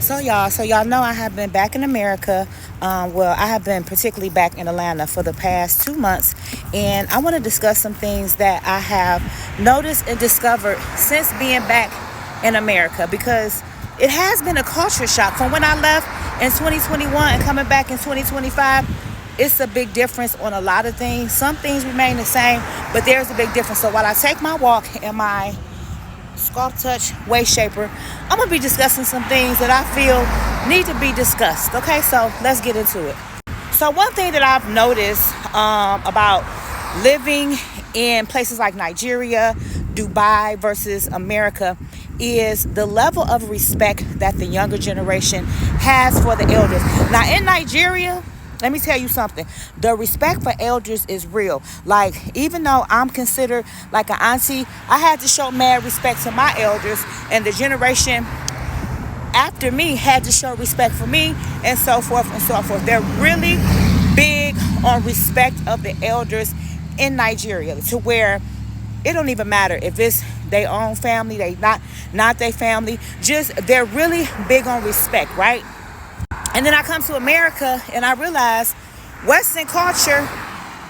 So y'all know I have been back in America. Well, I have been particularly back in Atlanta for the past 2 months, and I want to discuss some things that I have noticed and discovered since being back in America, because it has been a culture shock from when I left in 2021 and coming back in 2025. It's a big difference on a lot of things. Some things remain the same, but there's a big difference. So while I take my walk in my Sculpt Touch Waist Shaper, I'm gonna be discussing some things that I feel need to be discussed. Okay, so let's get into it. So one thing that I've noticed about living in places like Nigeria, Dubai versus America is the level of respect that the younger generation has for the elders. Now in Nigeria, let me tell you something. The respect for elders is real. Like, even though I'm considered like an auntie, I had to show mad respect to my elders, and the generation after me had to show respect for me, and so forth and so forth. They're really big on respect of the elders in Nigeria, to where it don't even matter if it's their own family, they not their family. Just they're really big on respect, right? And then I come to America and I realize Western culture,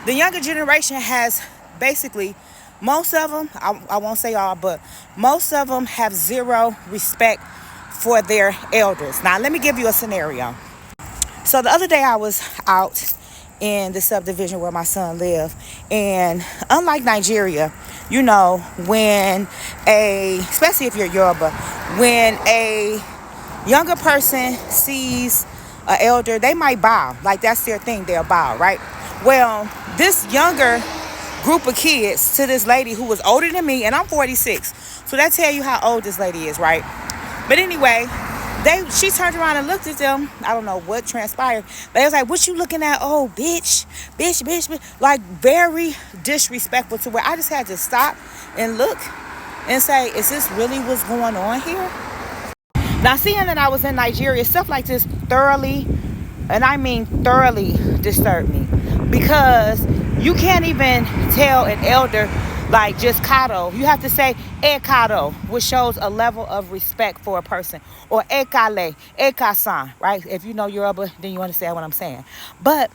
the younger generation has basically, most of them, I won't say all, but most of them have zero respect for their elders. Now, let me give you a scenario. So the other day I was out in the subdivision where my son lived, and unlike Nigeria, when especially if you're Yoruba, when a younger person sees an elder, they might bow. Like, that's their thing, they'll bow, right? Well, this younger group of kids to this lady who was older than me, and I'm 46, so that tell you how old this lady is, right? But anyway, she turned around and looked at them. I don't know what transpired, but it was like, what you looking at? Oh, bitch. Like, very disrespectful, to where I just had to stop and look and say, is this really what's going on here? Now, seeing that I was in Nigeria, stuff like this thoroughly, and I mean thoroughly, disturbed me. Because you can't even tell an elder, like, just kado. You have to say kado, which shows a level of respect for a person. Or ekale, ekasan, right? If you know Yoruba, then you understand what I'm saying. But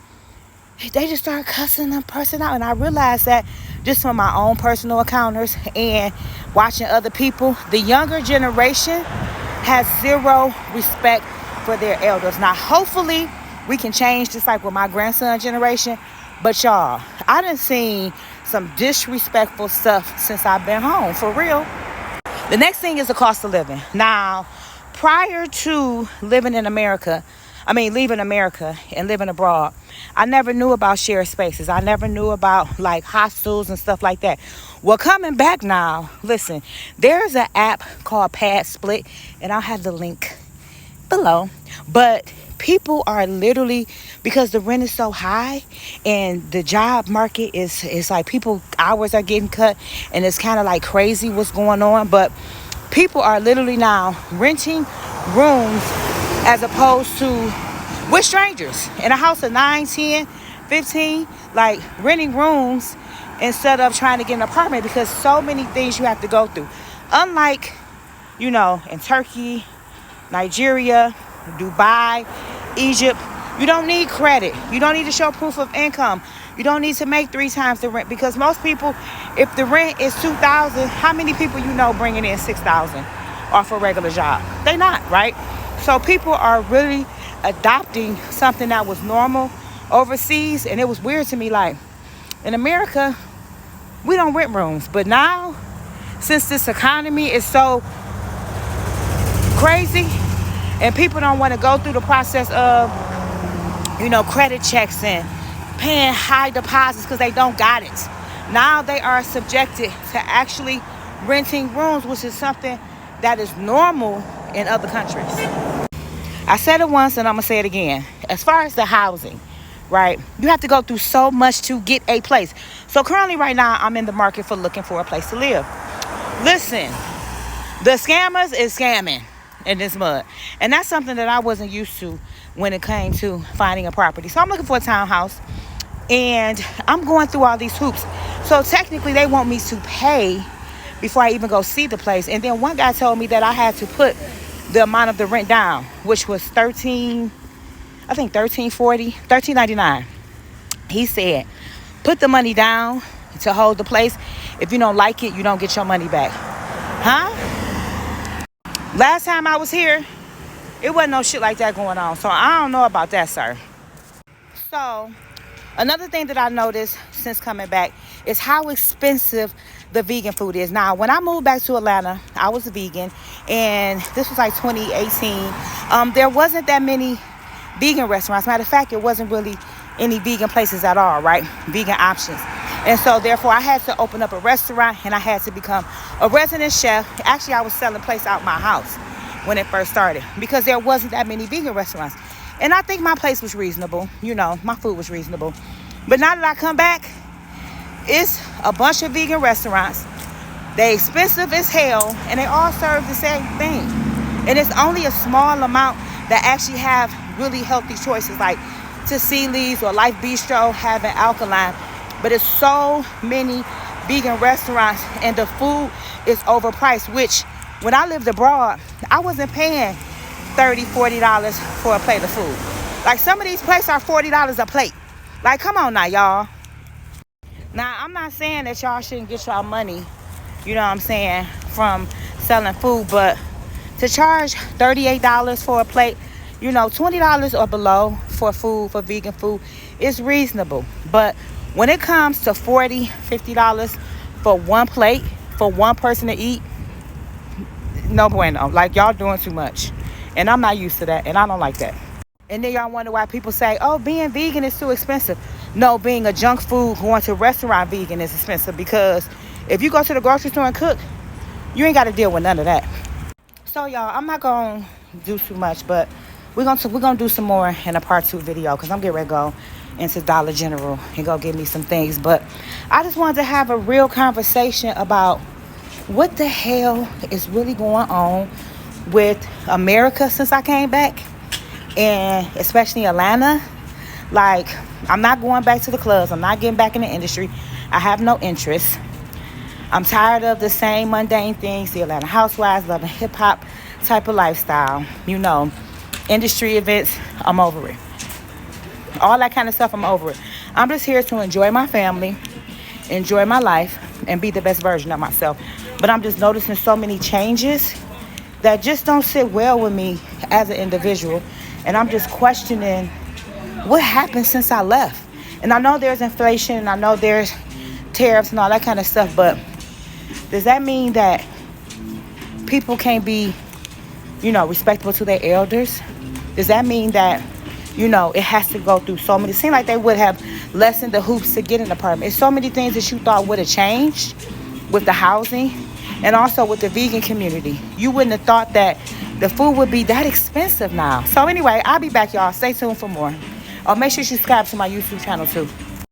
they just started cussing the person out. And I realized that just from my own personal encounters and watching other people, the younger generation has zero respect for their elders. Now, hopefully, we can change, just like with my grandson generation. But y'all, I done seen some disrespectful stuff since I've been home, for real. The next thing is the cost of living. Now, prior to leaving America and living abroad, I never knew about shared spaces. I never knew about like hostels and stuff like that. Well, coming back now, listen, there's an app called Pad Split, and I'll have the link below. But people are literally, because the rent is so high and the job market is like, people hours are getting cut, and it's kind of like crazy what's going on. But people are literally now renting rooms as opposed to with strangers in a house of 9, 10, 15, like renting rooms instead of trying to get an apartment, because so many things you have to go through. Unlike, in Turkey, Nigeria, Dubai, Egypt, you don't need credit. You don't need to show proof of income. You don't need to make 3 times the rent, because most people, if the rent is $2,000, how many people bringing in $6,000 off a regular job? They not, right? So people are really adopting something that was normal overseas, and it was weird to me. Like, in America, we don't rent rooms, but now, since this economy is so crazy and people don't want to go through the process of credit checks and paying high deposits because they don't got it, now they are subjected to actually renting rooms, which is something that is normal in other countries. I said it once and I'm gonna say it again. As far as the housing, right, you have to go through so much to get a place. So currently right now I'm in the market for looking for a place to live. Listen, the scammers is scamming in this mud, and that's something that I wasn't used to when it came to finding a property. So I'm looking for a townhouse, and I'm going through all these hoops. So technically they want me to pay before I even go see the place. And then one guy told me that I had to put the amount of the rent down, which was 13, I think 13.40, 13.99. He said, put the money down to hold the place. If you don't like it, you don't get your money back. Huh? Last time I was here, it wasn't no shit like that going on. So I don't know about that, sir. So another thing that I noticed since coming back is how expensive the vegan food is. Now, when I moved back to Atlanta, I was a vegan, and this was like 2018. There wasn't that many vegan restaurants. Matter of fact, it wasn't really any vegan places at all, right? Vegan options. And so therefore I had to open up a restaurant, and I had to become a resident chef. Actually, I was selling plates out my house when it first started because there wasn't that many vegan restaurants. And I think my place was reasonable. My food was reasonable. But now that I come back, it's a bunch of vegan restaurants. They expensive as hell, and they all serve the same thing. And it's only a small amount that actually have really healthy choices, like Tassili's or Life Bistro having alkaline. But it's so many vegan restaurants, and the food is overpriced, which when I lived abroad, I wasn't paying $30, $40 for a plate of food. Like, some of these places are $40 a plate. Like, come on now, y'all. Now, I'm not saying that y'all shouldn't get y'all money, you know what I'm saying, from selling food, but to charge $38 for a plate, $20 or below for food, for vegan food, is reasonable. But when it comes to $40, $50 for one plate, for one person to eat, no bueno. Like, y'all doing too much. And I'm not used to that, and I don't like that. And then y'all wonder why people say, oh, being vegan is too expensive. No, being a junk food, going to a restaurant vegan is expensive, because if you go to the grocery store and cook, you ain't got to deal with none of that. So, y'all, I'm not going to do too much, but we're gonna do some more in a part 2 video, because I'm getting ready to go into Dollar General and go get me some things. But I just wanted to have a real conversation about what the hell is really going on with America since I came back, and especially Atlanta. Like, I'm not going back to the clubs. I'm not getting back in the industry. I have no interest. I'm tired of the same mundane things, the Atlanta housewives, loving hip-hop type of lifestyle. Industry events, I'm over it. All that kind of stuff, I'm over it. I'm just here to enjoy my family, enjoy my life, and be the best version of myself. But I'm just noticing so many changes that just don't sit well with me as an individual. And I'm just questioning what happened since I left. And I know there's inflation, and I know there's tariffs and all that kind of stuff, but does that mean that people can't be, respectable to their elders? Does that mean that, it has to go through so many? It seems like they would have lessened the hoops to get an apartment. It's so many things that you thought would have changed with the housing and also with the vegan community. You wouldn't have thought that the food would be that expensive now. So anyway, I'll be back, y'all. Stay tuned for more. Make sure you subscribe to my YouTube channel too.